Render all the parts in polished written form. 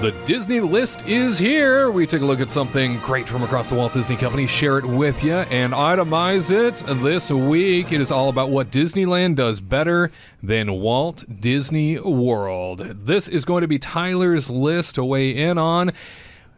The Disney list is here. We take a look at something great from across the Walt Disney Company, share it with you, and itemize it. This week, it is all about what Disneyland does better than Walt Disney World. This is going to be Tyler's list to weigh in on.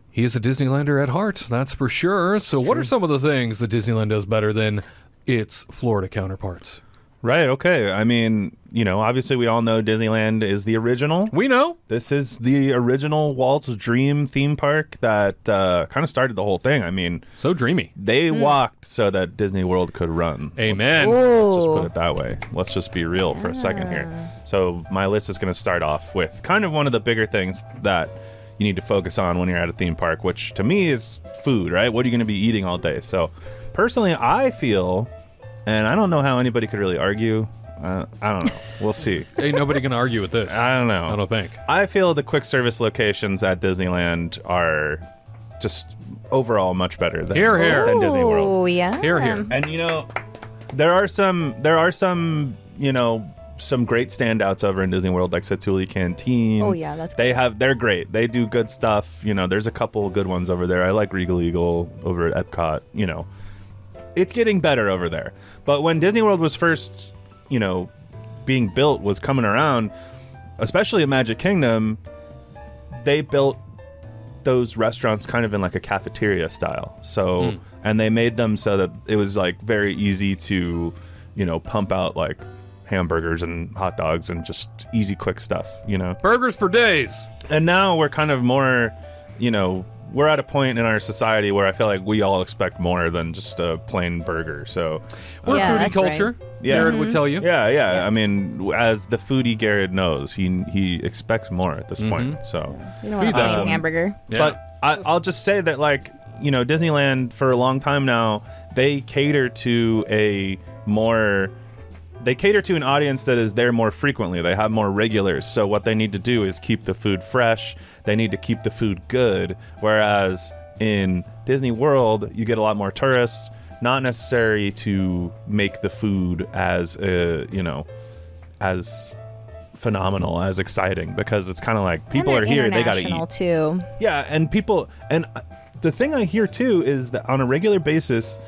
He is a Disneylander at heart, that's for sure. So what are some of the things that Disneyland does better than its Florida counterparts? Right, okay. I mean, obviously we all know Disneyland is the original. We know. This is the original Walt's Dream theme park that kind of started the whole thing. I mean... So dreamy. They walked so that Disney World could run. Amen. Let's just put it that way. Let's just be real for a second here. So my list is going to start off with kind of one of the bigger things that you need to focus on when you're at a theme park, which to me is food, right? What are you going to be eating all day? So personally, I feel... And I don't know how anybody could really argue. I don't know. We'll see. Ain't nobody going to argue with this. I don't know. I don't think. I feel the quick service locations at Disneyland are just overall much better than Disney World. Oh, yeah. Here. And there are some some great standouts over in Disney World, like Satuli Canteen. Oh yeah, that's great. They're great. They do good stuff. There's a couple good ones over there. I like Regal Eagle over at Epcot. It's getting better over there. But when Disney World was first, being built, was coming around, especially at Magic Kingdom, they built those restaurants kind of in like a cafeteria style. So, and they made them so that it was like very easy to, pump out like hamburgers and hot dogs and just easy, quick stuff, Burgers for days. And now we're kind of more, we're at a point in our society where I feel like we all expect more than just a plain burger. So we're Yeah, foodie that's culture. right. Yeah. Garrett would tell you. Yeah. I mean, as the foodie Garrett knows, he expects more at this point. So, You don't want a Feed them. plain hamburger. Yeah. but I'll just say that, like, Disneyland for a long time now, they cater to an audience that is there more frequently. They have more regulars. So what they need to do is keep the food fresh. They need to keep the food good. Whereas in Disney World, you get a lot more tourists. Not necessary to make the food as as phenomenal, as exciting, because it's kind of like people are here, they got to eat. Too. Yeah, and the thing I hear too is that on a regular basis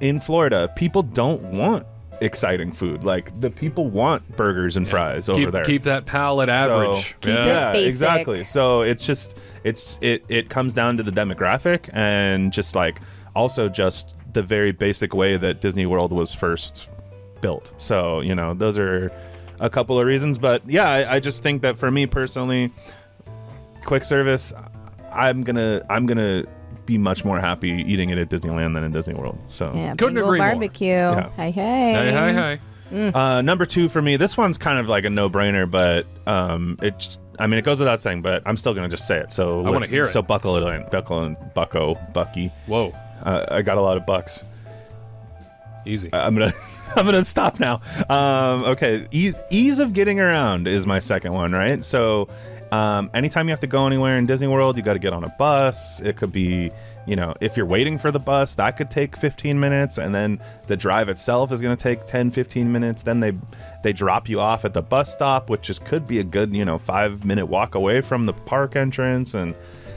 in Florida, people don't want exciting food. Like, the people want burgers and fries over there. Keep that palate average. Keep it Yeah, basic. exactly. So it's just it comes down to the demographic and just like also just the very basic way that Disney World was first built. So, those are a couple of reasons, but yeah, I just think that for me personally, quick service, I'm gonna be much more happy eating it at Disneyland than in Disney World. So Yeah, Couldn't Bengal agree more. barbecue. Yeah. Hey. Hey. number 2 for me, this one's kind of like a no-brainer, but it goes without saying, but I'm still gonna just say it. So I want to hear it. So buckle in, Bucky. Whoa. I got a lot of bucks. Easy. I'm gonna stop now. Okay, ease of getting around is my second one, right? So anytime you have to go anywhere in Disney World, you got to get on a bus. It could be, if you're waiting for the bus, that could take 15 minutes, and then the drive itself is going to take 10-15 minutes. Then they drop you off at the bus stop, which could be a good 5-minute walk away from the park entrance, and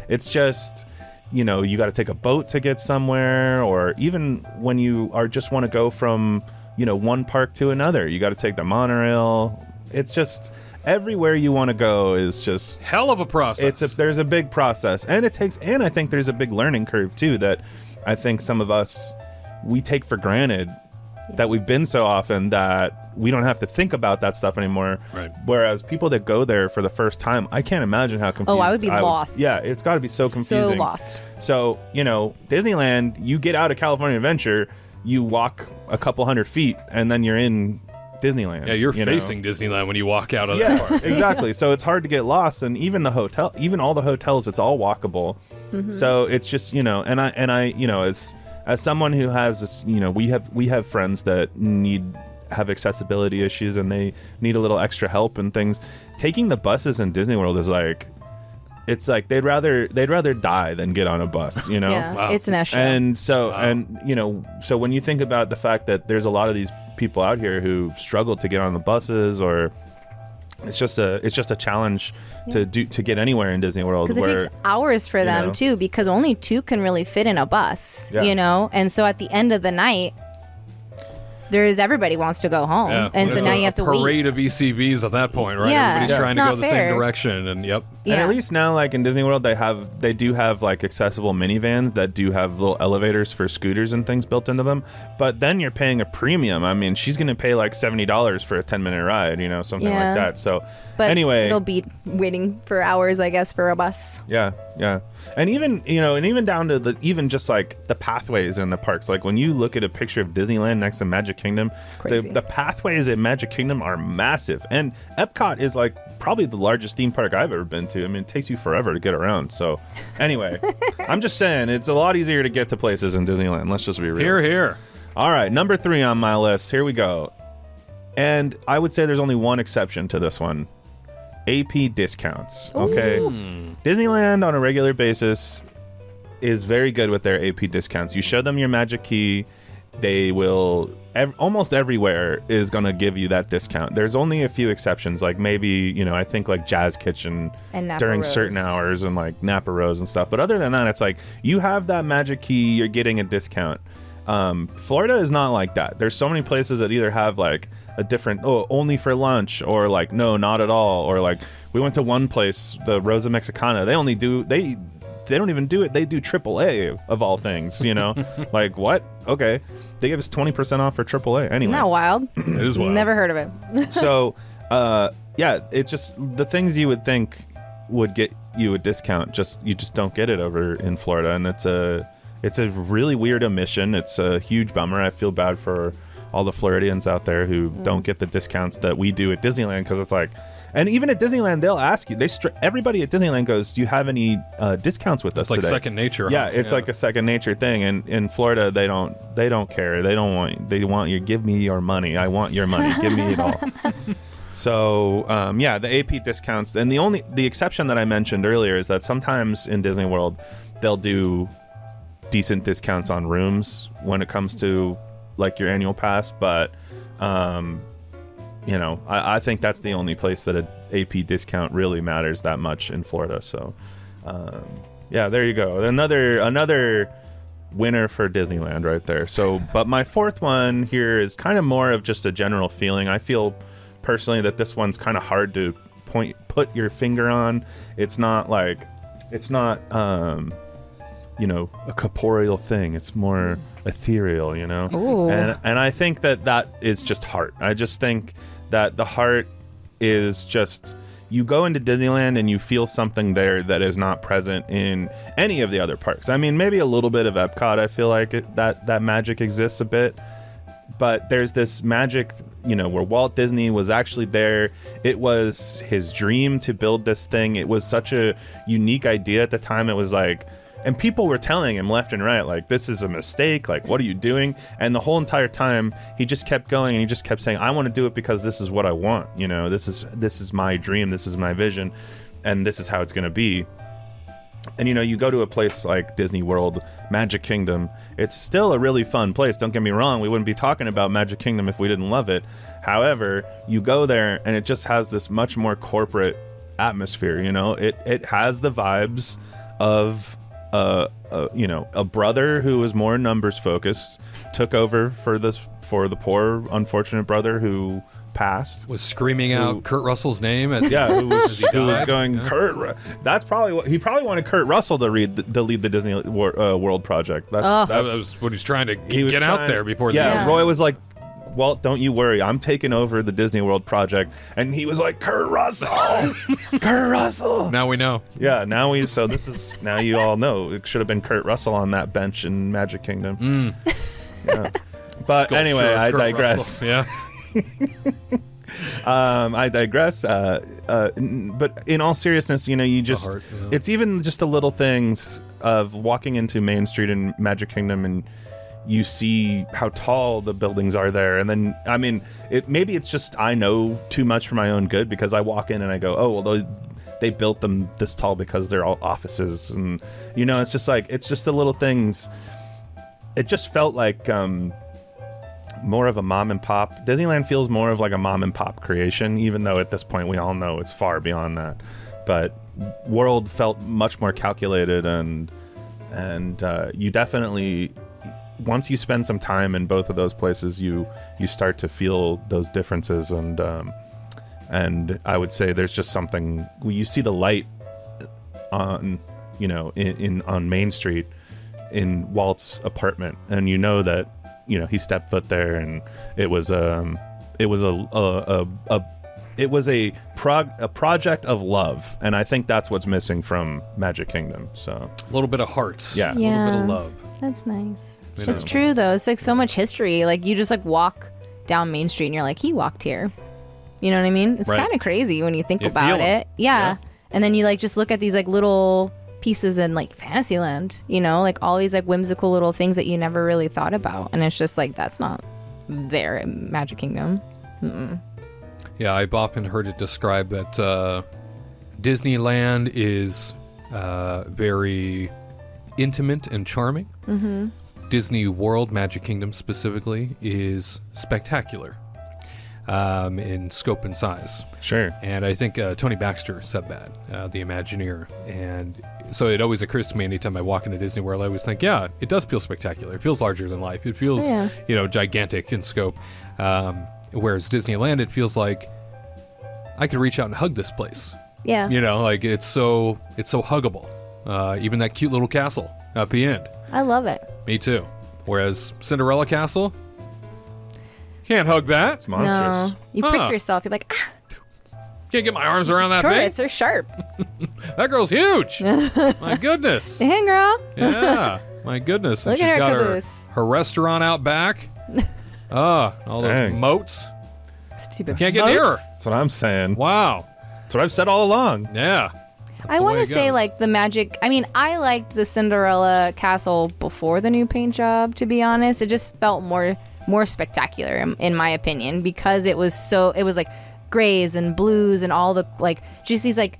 it's just, you got to take a boat to get somewhere, or even when you just want to go from one park to another, you got to take the monorail. It's just, everywhere you want to go is just Hell of a process. There's a big process, and I think there's a big learning curve too that I think some of us, we take for granted that we've been so often that we don't have to think about that stuff anymore. Right. Whereas people that go there for the first time, I can't imagine how confused. Oh, I would be lost. Yeah, it's got to be so confusing. So lost. So, Disneyland, you get out of California Adventure, you walk a couple hundred feet, and then you're in Disneyland. Yeah, you're facing Disneyland when you walk out of that park. Exactly. So it's hard to get lost, and even all the hotels, it's all walkable. So it's just, and I as someone who has this, we have friends that have accessibility issues, and they need a little extra help and things. Taking the buses in Disney World is like, it's like they'd rather die than get on a bus, Yeah, Wow. it's an issue. And so, so when you think about the fact that there's a lot of these people out here who struggle to get on the buses, or it's just a challenge to get anywhere in Disney World. Because it takes hours for them too, because only 2 can really fit in a bus, and so at the end of the night, everybody wants to go home, and so now you have to wait. Parade of ECBs at that point, right? Yeah, Everybody's trying to go the fair. same direction, and And at least now, like in Disney World, they do have like accessible minivans that do have little elevators for scooters and things built into them. But then you're paying a premium. I mean, she's gonna pay like $70 for a 10-minute ride, something like that. So, but anyway, it'll be waiting for hours, I guess, for a bus. Yeah, and even down to even just like the pathways in the parks. Like when you look at a picture of Disneyland next to Magic Kingdom, the pathways at Magic Kingdom are massive, and Epcot is like probably the largest theme park I've ever been to. I mean, it takes you forever to get around. So, anyway, I'm just saying it's a lot easier to get to places in Disneyland. Let's just be real. Here, here. All right, number 3 on my list. Here we go. And I would say there's only one exception to this one. AP discounts. Okay. Disneyland on a regular basis is very good with their AP discounts. You show them your magic key, they will almost everywhere is going to give you that discount. There's only a few exceptions, like maybe, I think like Jazz Kitchen and Napa during Rose. certain hours and like Napa Rose and stuff. But other than that, it's like you have that magic key, you're getting a discount. Florida is not like that. There's so many places that either have like a different, only for lunch, or like, no, not at all. Or like we went to one place, the Rosa Mexicana, they don't even do it. They do AAA of all things, like what? Okay. They give us 20% off for AAA anyway. Not wild. It is wild. Never heard of it. So, it's just the things you would think would get you a discount. You just don't get it over in Florida. And it's a really weird omission. It's a huge bummer. I feel bad for all the Floridians out there who don't get the discounts that we do at Disneyland, because it's like, and even at Disneyland, they'll ask you. Everybody at Disneyland goes, "Do you have any discounts with us It's like today?" second nature. Yeah, it's like a second nature thing. And in Florida, they don't care. They want you. Give me your money. I want your money. Give me it all. So the AP discounts, and the exception that I mentioned earlier is that sometimes in Disney World, they'll do decent discounts on rooms when it comes to like your annual pass, but I think that's the only place that an AP discount really matters that much in Florida. So there you go, another winner for Disneyland right there. So, but my 4th one here is kind of more of just a general feeling. I feel personally that this one's kind of hard to put your finger on. It's not a corporeal thing. It's more ethereal, Ooh. And I think that is just heart. I just think that the heart is just, you go into Disneyland and you feel something there that is not present in any of the other parks. I mean, maybe a little bit of Epcot, I feel like that magic exists a bit, but there's this magic, where Walt Disney was actually there. It was his dream to build this thing. It was such a unique idea at the time. It was like, and people were telling him left and right, like, this is a mistake, like, what are you doing? And the whole entire time, he just kept going, and he just kept saying, I want to do it because this is what I want. This is my dream, this is my vision, and this is how it's going to be. And, you go to a place like Disney World, Magic Kingdom, it's still a really fun place. Don't get me wrong. We wouldn't be talking about Magic Kingdom if we didn't love it. However, you go there, and it just has this much more corporate atmosphere, It has the vibes of a brother who was more numbers focused, took over for the poor unfortunate brother who passed, was screaming out Kurt Russell's name as who was going, yeah. Kurt. That's probably what he wanted Kurt Russell to lead the Disney World project. That was what he's trying to get out there before. Roy was like, Walt, don't you worry, I'm taking over the Disney World project. And he was like, Kurt Russell! Kurt Russell! Now we know. Yeah, now you all know. It should have been Kurt Russell on that bench in Magic Kingdom. Yeah. But anyway, I digress. Yeah. I digress. But in all seriousness, it's even just the little things of walking into Main Street in Magic Kingdom, and you see how tall the buildings are there. And then, I mean, maybe it's just I know too much for my own good, because I walk in and I go, oh, well, they built them this tall because they're all offices. And, it's just the little things. It just felt like more of a mom and pop. Disneyland feels more of like a mom and pop creation, even though at this point we all know it's far beyond that. But World felt much more calculated, and you definitely, once you spend some time in both of those places, you start to feel those differences, and I would say there's just something, you see the light on, on Main Street in Walt's apartment, and you know that he stepped foot there, and it was a project of love, and I think that's what's missing from Magic Kingdom. So a little bit of hearts, yeah, a little bit of love. That's nice. It's true though. It's like so much history. Like you just like walk down Main Street and you're like, he walked here. You know what I mean? It's kind of crazy when you think about it. Yeah. And then you like just look at these like little pieces in like Fantasyland, like all these like whimsical little things that you never really thought about, and it's just like that's not there in Magic Kingdom. Mm-mm. Yeah, I've often heard it described that Disneyland is very intimate and charming. Mm-hmm. Disney World, Magic Kingdom specifically, is spectacular in scope and size. Sure. And I think Tony Baxter said that, the Imagineer. And so it always occurs to me anytime I walk into Disney World, I always think, yeah, it does feel spectacular. It feels larger than life. It feels, gigantic in scope. Whereas Disneyland, it feels like I could reach out and hug this place. Yeah. Like it's so huggable. Even that cute little castle at the end. I love it. Me too. Whereas Cinderella Castle, can't hug that. It's monstrous. No. You prick yourself. You're like, can't get my arms around that thing. It's so sharp. That girl's huge. My goodness. Hey, girl. Yeah. My goodness. Look and at she's got caboose. her restaurant out back. All those moats. Stupid. Can't get near her. That's what I'm saying. Wow. That's what I've said all along. Yeah. I want to say like the magic. I mean, I liked the Cinderella castle before the new paint job. To be honest, it just felt more spectacular in my opinion, because it was like grays and blues and all the like just these like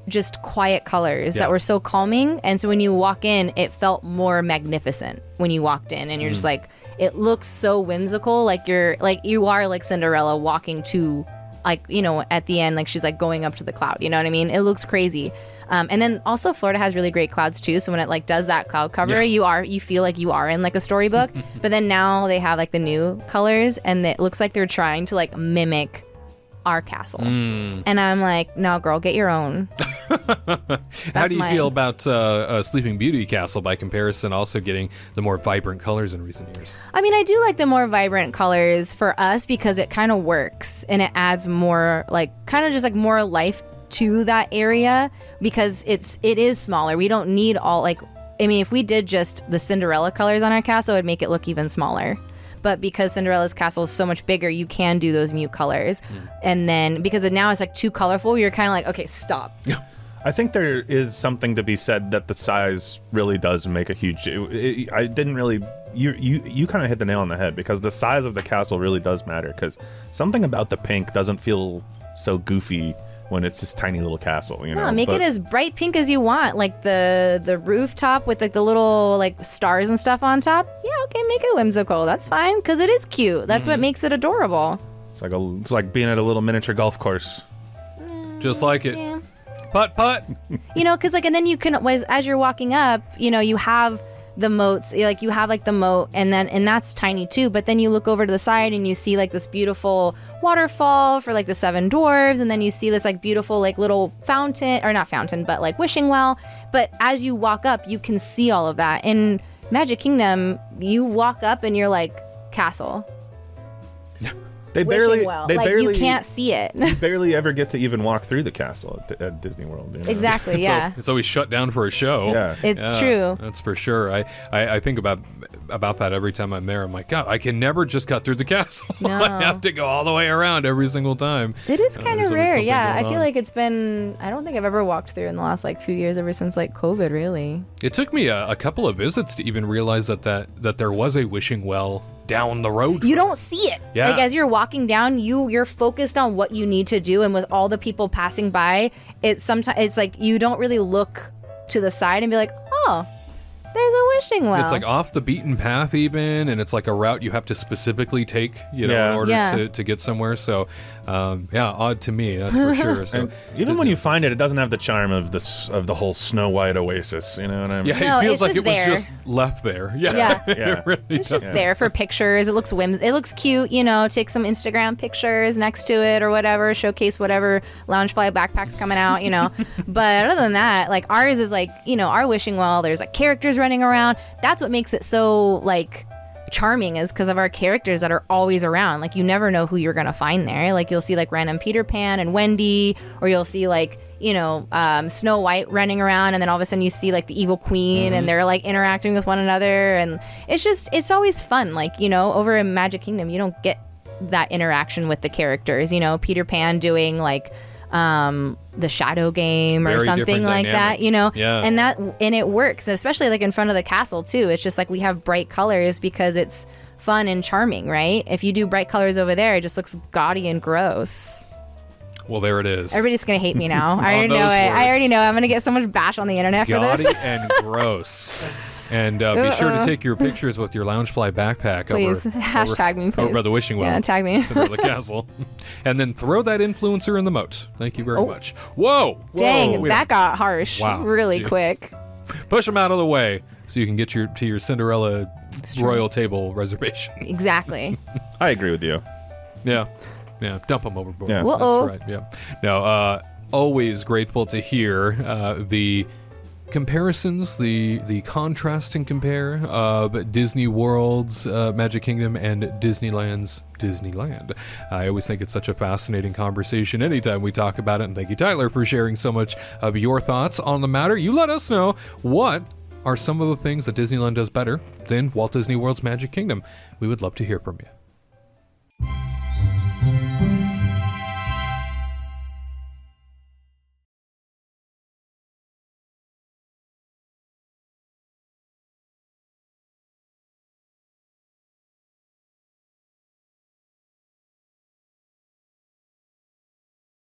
just quiet colors that were so calming. And so when you walk in, it felt more magnificent when you walked in, and you're just like, it looks so whimsical, like you are like Cinderella walking to, like, at the end, like she's like going up to the cloud, you know what I mean? It looks crazy. And then also Florida has really great clouds too, so when it like does that cloud cover, you feel like you are in like a storybook. But then now they have like the new colors, and it looks like they're trying to like mimic our castle. And I'm like, no, girl, get your own. How do you feel about Sleeping Beauty Castle by comparison, also getting the more vibrant colors in recent years? I mean, I do like the more vibrant colors for us because it kind of works and it adds more, like, kind of just like more life to that area, because it is smaller. We don't need all, like, I mean, if we did just the Cinderella colors on our castle, it would make it look even smaller. But because Cinderella's castle is so much bigger, you can do those mute colors. And then because now it's like too colorful, you're kind of like, okay, stop. I think there is something to be said that the size really does make a huge. I didn't really. You kind of hit the nail on the head, because the size of the castle really does matter. Because something about the pink doesn't feel so goofy when it's this tiny little castle, No, make it as bright pink as you want, like the rooftop with like the little like stars and stuff on top. Yeah, okay, make it whimsical. That's fine, because it is cute. That's what makes it adorable. It's like being at a little miniature golf course. Just like it. Yeah. Putt. Because like, and then you can, as you're walking up, you have the moats, like you have like the moat, and that's tiny too, but then you look over to the side and you see like this beautiful waterfall for like the 7 dwarves, and then you see this like beautiful like little fountain, or not fountain, but like wishing well. But as you walk up, you can see all of that. In Magic Kingdom, you walk up and you're like, castle. They barely you can't see it. You barely ever get to even walk through the castle at Disney World. Exactly, yeah. It's always shut down for a show. Yeah, it's true. That's for sure. I think about that every time I'm there. I'm like, God, I can never just cut through the castle. No. I have to go all the way around every single time. It is kind of rare. Yeah, I feel on. like it's been. I don't think I've ever walked through in the last like few years, ever since like COVID. Really. It took me a couple of visits to even realize that there was a wishing well down the road. You don't see it. Yeah. Like as you're walking down, you're focused on what you need to do, and with all the people passing by, it's like you don't really look to the side and be like, oh, there's a wishing well. It's like off the beaten path even, and it's like a route you have to specifically take, in order to get somewhere. So, odd to me, that's for sure. So And even when you find it, it doesn't have the charm of the whole Snow White oasis. You know what I mean? Yeah, No, it feels it's like just it was there. just left there. Yeah, Yeah. it really It's does. just there for pictures. It looks It looks cute, take some Instagram pictures next to it or whatever, showcase whatever Loungefly backpack's coming out, But other than that, like ours is like, our wishing well, there's like characters running around. That's what makes it so like charming, is because of our characters that are always around. Like you never know who you're gonna find there. Like you'll see like random Peter Pan and Wendy, or you'll see like Snow White running around, and then all of a sudden you see like the evil queen and they're like interacting with one another, and it's always fun. Like over in Magic Kingdom you don't get that interaction with the characters. Peter Pan doing like the shadow game or Very something different like dynamic. that, Yeah. and it works, especially like in front of the castle too. It's just like we have bright colors because it's fun and charming, right? If you do bright colors over there, it just looks gaudy and gross. Well, there it is. Everybody's gonna hate me now. I already know those it. words. I already know I'm gonna get so much bash on the internet for Gaudy this. and gross. And be sure to take your pictures with your Loungefly backpack. Please. Hashtag me, please. Over by the wishing well. Yeah, tag me. Cinderella Castle. And then throw that influencer in the moat. Thank you very much. Whoa! Dang, Whoa. that got harsh Wow, really geez. quick. Push them out of the way so you can get to your Cinderella royal table reservation. Exactly. I agree with you. Yeah. Dump them overboard. Yeah. Whoa. That's right. Yeah. No, always grateful to hear the comparisons, the contrast and compare of Disney World's Magic Kingdom and Disneyland's Disneyland. I always think it's such a fascinating conversation anytime we talk about it, and thank you, Tyler, for sharing so much of your thoughts on the matter. You let us know what are some of the things that Disneyland does better than Walt Disney World's Magic Kingdom. We would love to hear from you.